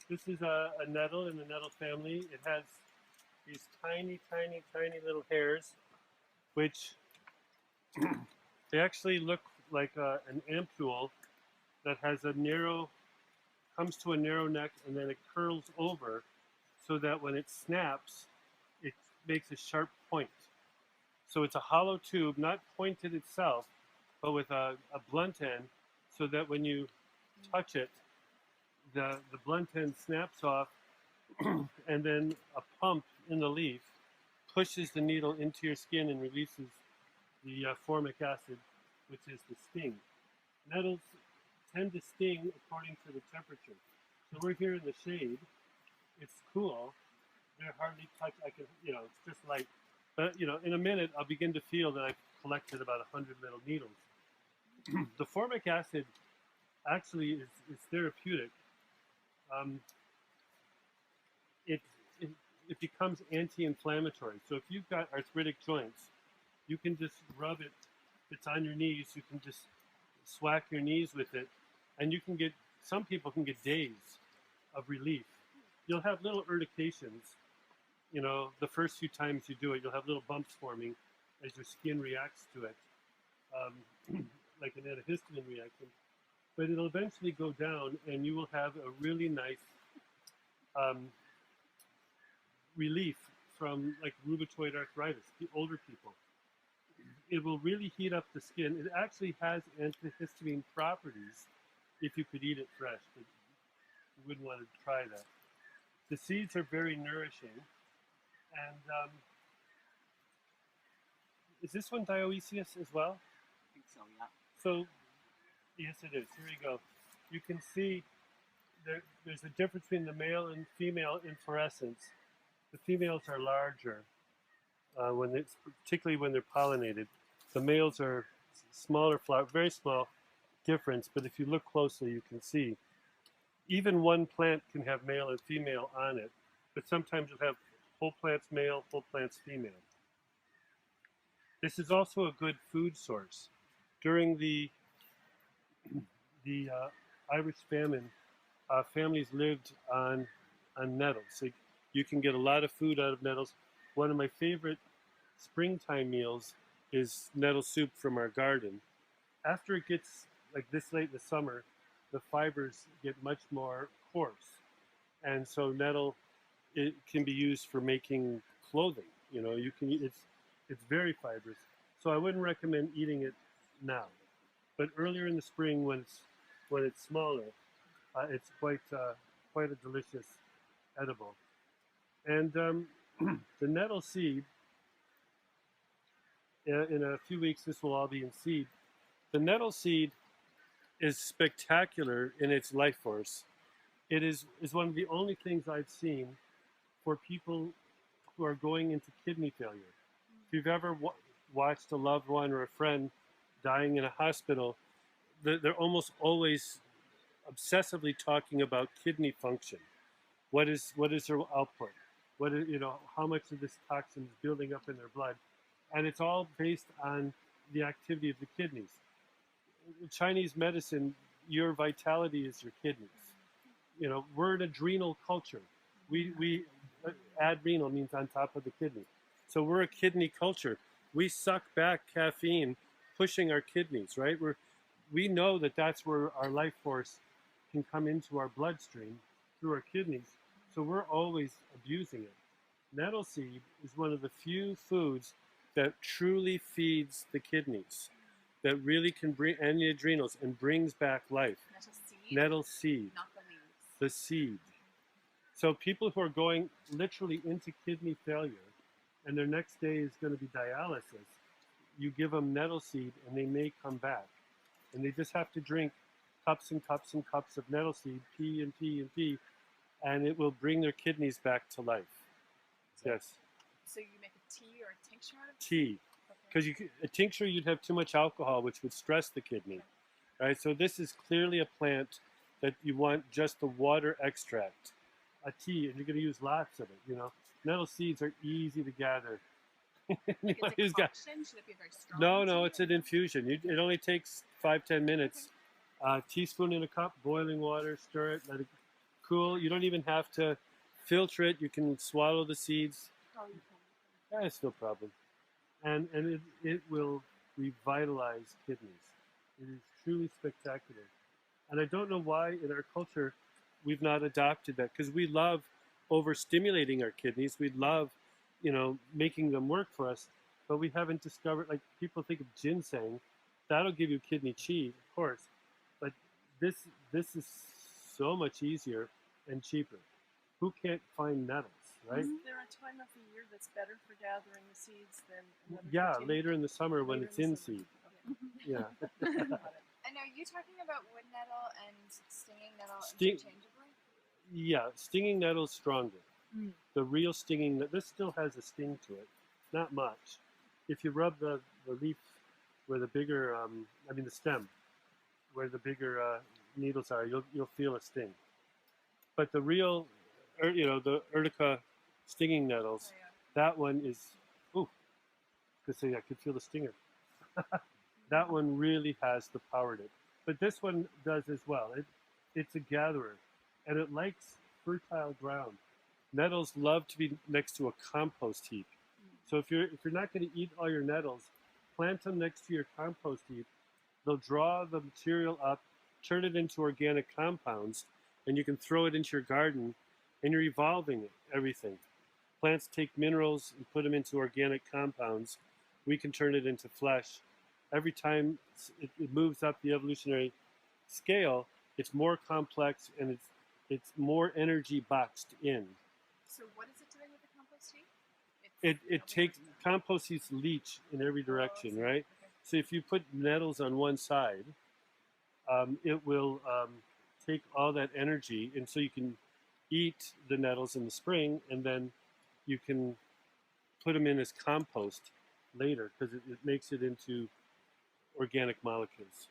This is a nettle in the nettle family. It has these tiny, tiny, tiny little hairs, which they actually look like an ampule that has a narrow, comes to a narrow neck, and then it curls over so that when it snaps, it makes a sharp point. So it's a hollow tube, not pointed itself, but with a blunt end, so that when you touch it, the blunt end snaps off, and then a pump in the leaf pushes the needle into your skin and releases the formic acid, which is the sting. Nettles tend to sting according to the temperature. So we're here in the shade. It's cool. They're hardly touch. I can, it's just light. But in a minute, I'll begin to feel that I've collected about 100 little needles. The formic acid actually is therapeutic. Um, it, it it becomes anti-inflammatory. So if you've got arthritic joints, you can just rub it. If it's on your knees, you can just swack your knees with it, and you can get. Some people can get days of relief. You'll have little urtications. The first few times you do it, you'll have little bumps forming as your skin reacts to it, like an antihistamine reaction. But it'll eventually go down, and you will have a really nice um, relief from like rheumatoid arthritis, the older people. It will really heat up the skin. It actually has antihistamine properties if you could eat it fresh, but you wouldn't want to try that. The seeds are very nourishing. And is this one dioica as well? I think so, yeah. So, yes, it is. Here we go. You can see there's a difference between the male and female inflorescence. The females are larger particularly when they're pollinated. The males are smaller flower, very small difference. But if you look closely, you can see even one plant can have male and female on it. But sometimes you'll have whole plants male, whole plants female. This is also a good food source. During the Irish famine, families lived on nettles. So you can get a lot of food out of nettles. One of my favorite springtime meals is nettle soup from our garden. After it gets like this late in the summer, the fibers get much more coarse, and so nettle it can be used for making clothing. You can it's very fibrous. So I wouldn't recommend eating it now, but earlier in the spring when it's smaller, it's quite a delicious edible. And the nettle seed, in a few weeks, this will all be in seed. The nettle seed is spectacular in its life force. It is one of the only things I've seen for people who are going into kidney failure. If you've ever watched a loved one or a friend dying in a hospital, they're almost always obsessively talking about kidney function. What is their output? How much of this toxin is building up in their blood, and it's all based on the activity of the kidneys. In Chinese medicine, your vitality is your kidneys. We're an adrenal culture. We adrenal means on top of the kidney, so we're a kidney culture. We suck back caffeine, pushing our kidneys. Right? We know that that's where our life force can come into our bloodstream through our kidneys. So we're always abusing it. Nettle seed is one of the few foods that truly feeds the kidneys, that really can bring, and the adrenals, and brings back life. Nettle seed? Nettle seed. Not the leaves. The seed. So people who are going literally into kidney failure, and their next day is going to be dialysis, you give them nettle seed and they may come back. And they just have to drink cups and cups and cups of nettle seed, pee and pee and pee, and it will bring their kidneys back to life. Yes. So you make a tea or a tincture out of it? Tea. Because a tincture, you'd have too much alcohol, which would stress the kidney. Okay. Right? So this is clearly a plant that you want just the water extract. A tea, and you're going to use lots of it. Nettle seeds are easy to gather. Like a decoction? Should it be very strong? No, it's an infusion. It only takes 5-10 minutes. Okay. Teaspoon in a cup, boiling water, stir it, let it cool. You don't even have to filter it. You can swallow the seeds. Oh, you can. That's no problem. And it will revitalize kidneys. It is truly spectacular. And I don't know why in our culture we've not adopted that, because we love overstimulating our kidneys. We love, making them work for us, but we haven't discovered, like people think of ginseng, that'll give you kidney chi, of course, but this is so much easier and cheaper. Who can't find nettles, right? Is there a time of the year that's better for gathering the seeds than another? Yeah, time? later in the summer when Later it's in summer. seed. Okay. Yeah. Got it. And are you talking about wood nettle and stinging nettle Sting- interchangeably? Yeah, stinging nettle's stronger. Mm. The real stinging, this still has a sting to it, not much. If you rub the leaf where the bigger, the stem, where the bigger needles are, you'll feel a sting. But the real, the Urtica stinging nettles, Oh, yeah. that one is, ooh, could say I could feel the stinger. That one really has the power to it. But this one does as well. It's a gatherer, and it likes fertile ground. Nettles love to be next to a compost heap. So if you're not going to eat all your nettles, plant them next to your compost heap. They'll draw the material up, turn it into organic compounds, and you can throw it into your garden, and you're evolving everything. Plants take minerals and put them into organic compounds. We can turn it into flesh. Every time it moves up the evolutionary scale, it's more complex and it's more energy boxed in. So what is it doing with the compost heap? It takes compost heaps leach in every direction, right? Okay. So if you put nettles on one side, it will take all that energy, and so you can eat the nettles in the spring, and then you can put them in as compost later because it makes it into organic molecules.